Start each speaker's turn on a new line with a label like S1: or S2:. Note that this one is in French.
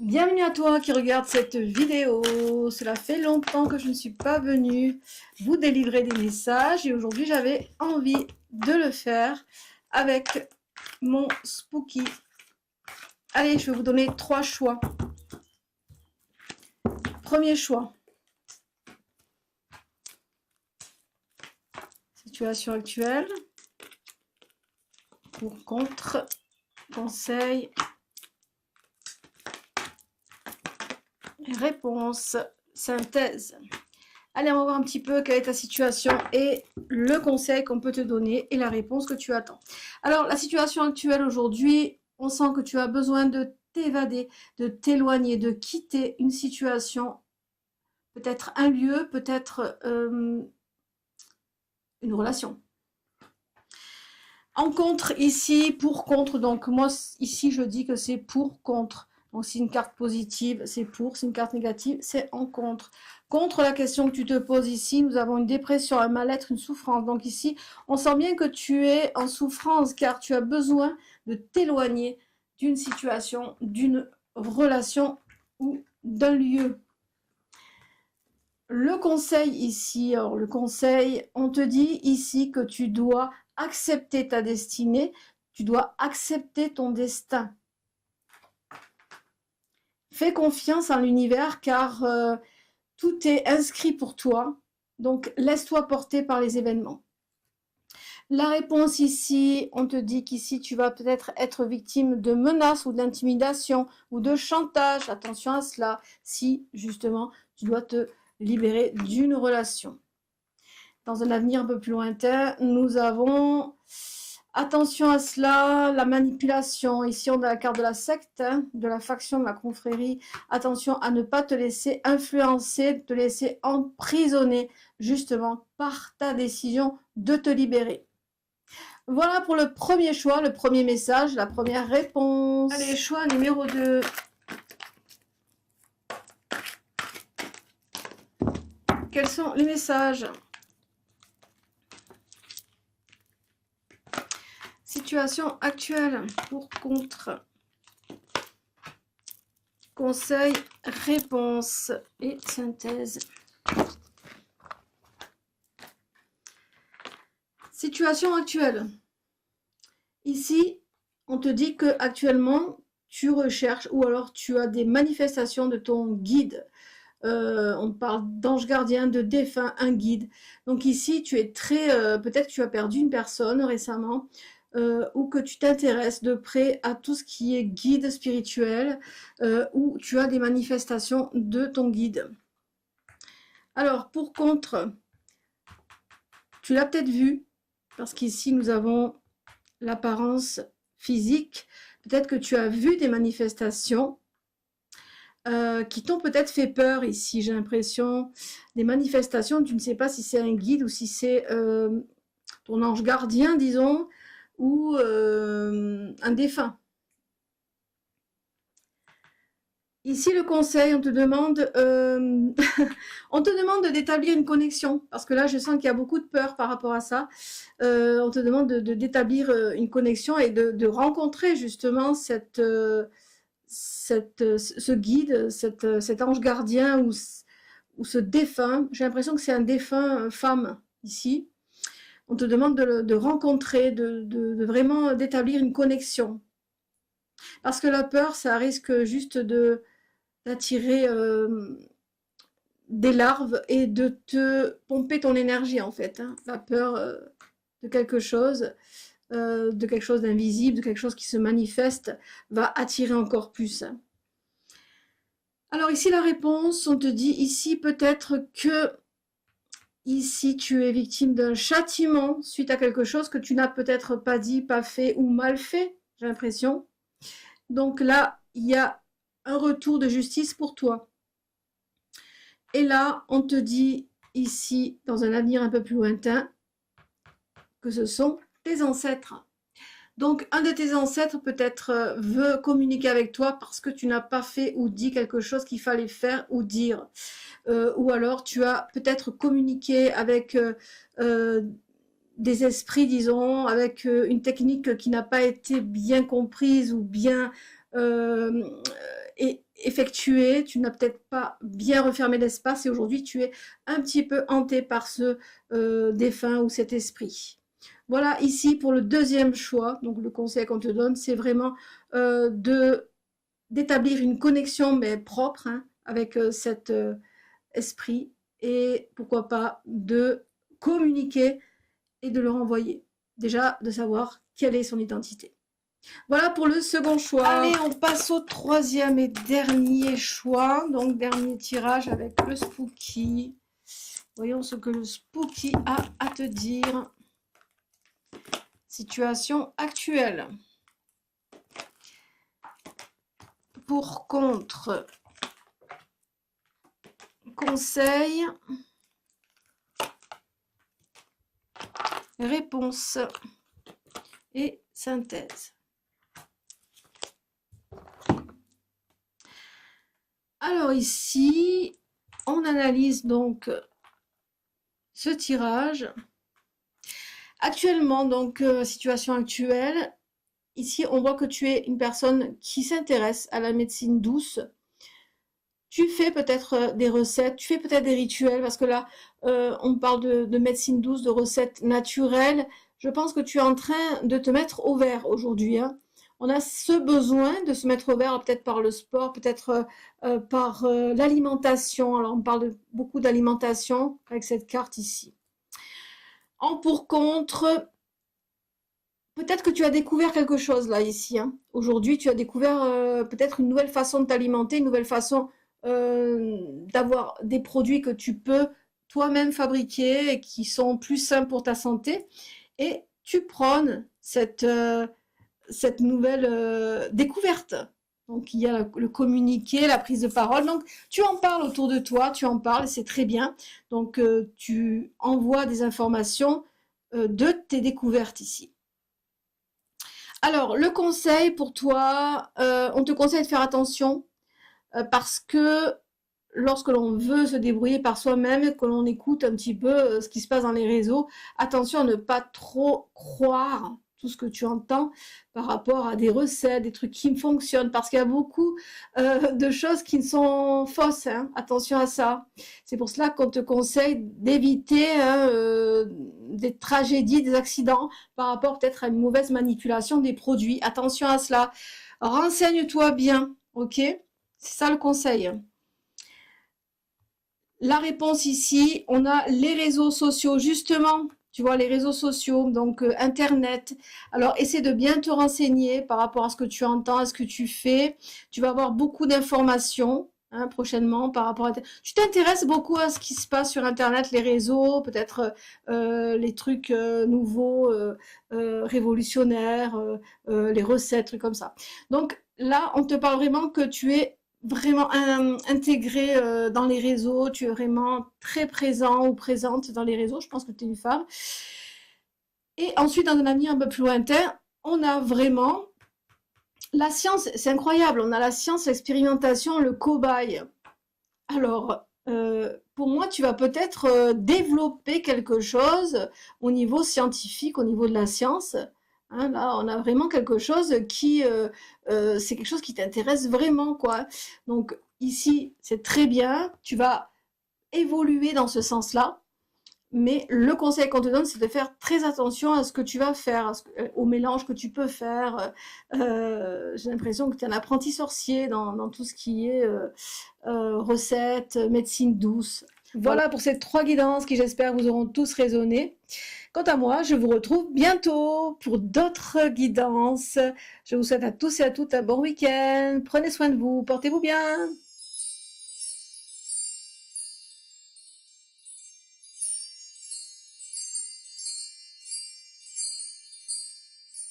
S1: Bienvenue à toi qui regarde cette vidéo. Cela fait longtemps que je ne suis pas venue vous délivrer des messages et aujourd'hui j'avais envie de le faire avec mon Spooky. Allez, je vais vous donner 3 choix. Premier choix. Situation actuelle. Pour, contre, conseil. Réponse, synthèse. Allez, on va voir un petit peu quelle est ta situation et le conseil qu'on peut te donner et la réponse que tu attends. Alors, la situation actuelle aujourd'hui, on sent que tu as besoin de t'évader, de t'éloigner, de quitter une situation, peut-être un lieu, peut-être une relation. En contre, ici, pour, contre, donc moi, ici, je dis que c'est pour, contre. Donc, si une carte positive, c'est pour. Si une carte négative, c'est en contre. Contre la question que tu te poses ici, nous avons une dépression, un mal-être, une souffrance. Donc ici, on sent bien que tu es en souffrance car tu as besoin de t'éloigner d'une situation, d'une relation ou d'un lieu. Le conseil ici, alors le conseil, on te dit ici que tu dois accepter ta destinée, tu dois accepter ton destin. Fais confiance en l'univers car tout est inscrit pour toi, donc laisse-toi porter par les événements. La réponse ici, on te dit qu'ici tu vas peut-être être victime de menaces ou d'intimidation ou de chantage. Attention à cela, si justement tu dois te libérer d'une relation. Dans un avenir un peu plus lointain, nous avons, attention à cela, la manipulation. Ici, on a la carte de la secte, hein, de la faction, de la confrérie. Attention à ne pas te laisser influencer, te laisser emprisonner, justement, par ta décision de te libérer. Voilà pour le premier choix, le premier message, la première réponse. Allez, choix numéro 2. Quels sont les messages ? Situation actuelle, pour, contre, conseil, réponse et synthèse. Situation actuelle. Ici, on te dit que actuellement tu recherches ou alors tu as des manifestations de ton guide. On parle d'ange gardien, de défunt, un guide. Donc ici, tu es très, peut-être que tu as perdu une personne récemment, ou que tu t'intéresses de près à tout ce qui est guide spirituel, ou tu as des manifestations de ton guide. Alors, pour contre, tu l'as peut-être vu, parce qu'ici, nous avons l'apparence physique. Peut-être que tu as vu des manifestations qui t'ont peut-être fait peur ici, j'ai l'impression. Des manifestations, tu ne sais pas si c'est un guide ou si c'est ton ange gardien, disons, ou un défunt. Ici, le conseil, on te demande, on te demande d'établir une connexion, parce que là, je sens qu'il y a beaucoup de peur par rapport à ça. On te demande d'établir une connexion et de rencontrer justement ce guide, cet ange gardien ou ce défunt. J'ai l'impression que c'est un défunt femme ici. On te demande de rencontrer, de vraiment d'établir une connexion. Parce que la peur, ça risque juste d'attirer des larves et de te pomper ton énergie en fait. Hein. La peur de quelque chose d'invisible, de quelque chose qui se manifeste, va attirer encore plus. Alors ici la réponse, on te dit ici peut-être que ici tu es victime d'un châtiment suite à quelque chose que tu n'as peut-être pas dit, pas fait ou mal fait, j'ai l'impression. Donc là, il y a un retour de justice pour toi. Et là, on te dit ici, dans un avenir un peu plus lointain, que ce sont tes ancêtres. Donc, un de tes ancêtres peut-être veut communiquer avec toi parce que tu n'as pas fait ou dit quelque chose qu'il fallait faire ou dire. Ou alors, tu as peut-être communiqué avec des esprits, disons, avec une technique qui n'a pas été bien comprise ou bien... effectué, tu n'as peut-être pas bien refermé l'espace et aujourd'hui tu es un petit peu hanté par ce défunt ou cet esprit. Voilà, ici pour le deuxième choix, donc le conseil qu'on te donne, c'est vraiment d'établir une connexion mais propre hein, avec cet esprit et pourquoi pas de communiquer et de le renvoyer. Déjà de savoir quelle est son identité. Voilà pour le second choix. Allez, on passe au troisième et dernier choix. Donc, dernier tirage avec le Spooky. Voyons ce que le Spooky a à te dire. Situation actuelle. Pour contre. Conseil. Réponse. Et synthèse. Alors ici, on analyse donc ce tirage. Actuellement, donc situation actuelle, ici on voit que tu es une personne qui s'intéresse à la médecine douce. Tu fais peut-être des recettes, tu fais peut-être des rituels, parce que là, on parle de médecine douce, de recettes naturelles. Je pense que tu es en train de te mettre au vert aujourd'hui, hein. On a ce besoin de se mettre au vert, peut-être par le sport, peut-être par l'alimentation. Alors, on parle beaucoup d'alimentation avec cette carte ici. En pour contre, peut-être que tu as découvert quelque chose là, ici, hein. Aujourd'hui, tu as découvert peut-être une nouvelle façon de t'alimenter, une nouvelle façon d'avoir des produits que tu peux toi-même fabriquer et qui sont plus sains pour ta santé. Et tu prônes cette nouvelle découverte. Donc, il y a le communiqué, la prise de parole. Donc, tu en parles autour de toi, tu en parles, c'est très bien. Donc, tu envoies des informations de tes découvertes ici. Alors, le conseil pour toi, on te conseille de faire attention parce que lorsque l'on veut se débrouiller par soi-même, que l'on écoute un petit peu ce qui se passe dans les réseaux, attention à ne pas trop croire tout ce que tu entends par rapport à des recettes, des trucs qui fonctionnent, parce qu'il y a beaucoup de choses qui sont fausses, hein. Attention à ça. C'est pour cela qu'on te conseille d'éviter hein, des tragédies, des accidents, par rapport peut-être à une mauvaise manipulation des produits. Attention à cela. Renseigne-toi bien, ok? C'est ça le conseil. La réponse ici, on a les réseaux sociaux, justement, tu vois, les réseaux sociaux, donc Internet. Alors, essaie de bien te renseigner par rapport à ce que tu entends, à ce que tu fais. Tu vas avoir beaucoup d'informations hein, prochainement par rapport à... Tu t'intéresses beaucoup à ce qui se passe sur Internet, les réseaux, peut-être les trucs nouveaux, révolutionnaires, les recettes, trucs comme ça. Donc là, on te parle vraiment que tu es vraiment intégré dans les réseaux, tu es vraiment très présent ou présente dans les réseaux, je pense que tu es une femme. Et ensuite, dans un avenir un peu plus lointain, on a vraiment la science, c'est incroyable, on a la science, l'expérimentation, le cobaye. Alors, pour moi, tu vas peut-être développer quelque chose au niveau scientifique, au niveau de la science. Hein, là, on a vraiment quelque chose qui, c'est quelque chose qui t'intéresse vraiment, quoi. Donc ici, c'est très bien, tu vas évoluer dans ce sens-là, mais le conseil qu'on te donne, c'est de faire très attention à ce que tu vas faire, au mélange que tu peux faire. J'ai l'impression que tu es un apprenti sorcier dans tout ce qui est recettes, médecine douce. Voilà pour ces 3 guidances qui, j'espère, vous auront tous résonné. Quant à moi, je vous retrouve bientôt pour d'autres guidances. Je vous souhaite à tous et à toutes un bon week-end. Prenez soin de vous, portez-vous bien.